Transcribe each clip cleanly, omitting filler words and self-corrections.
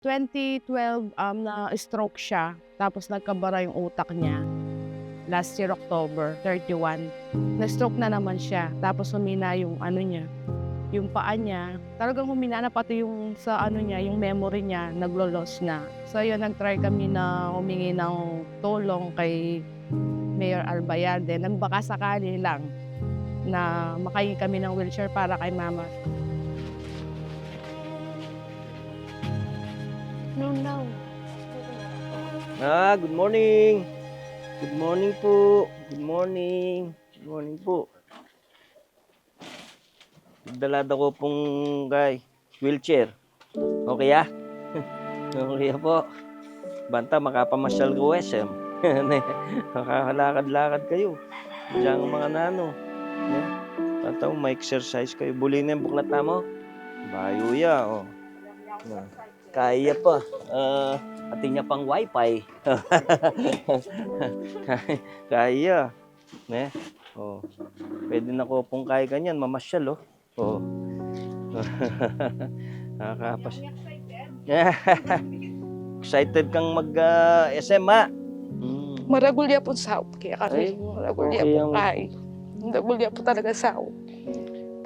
2012, na-stroke siya tapos nagkabara yung utak niya. Last year October 31, na-stroke na naman siya tapos humina yung ano niya, yung paa niya. Talagang humina na pati yung sa ano niya, yung memory niya naglo-loss na. So yun, nag-try kami na humingi ng tulong kay Mayor Albayade nang baka sakali lang na makahingi kami ng wheelchair para kay mama. No, no. Good morning. Good morning po. Good morning. Good morning po. Dalada ko pong wheelchair. Okay ah? Okay po. Banta, makapamasyal ko SM. Makakalakad-lakad kayo. Diyan ang mga nano. Yeah. Banta, ma-exercise kayo. Buli na yung buklat na mo. Bayo ya. Oh. Kaya pa. Pati niya pang wifi. Kaya. Oh. Pwede na ko pong kaya ganyan, mamasyal oh. Oh. Nakakapas. Excited kang mag SM ha? Maragulya po sao, kaya kami maragulya okay po ang- kay. Maragulya po talaga sao.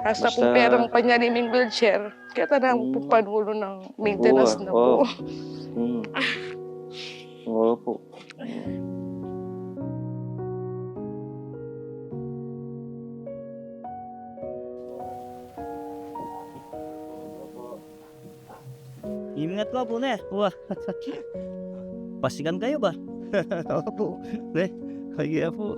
Basta po Basta- perang panyaliming wheelchair, kaya tanang po panulo ng maintenance na po. Oo po. Ingat ka po na. Wah. Pasikan kayo ba? Opo. Kaya po.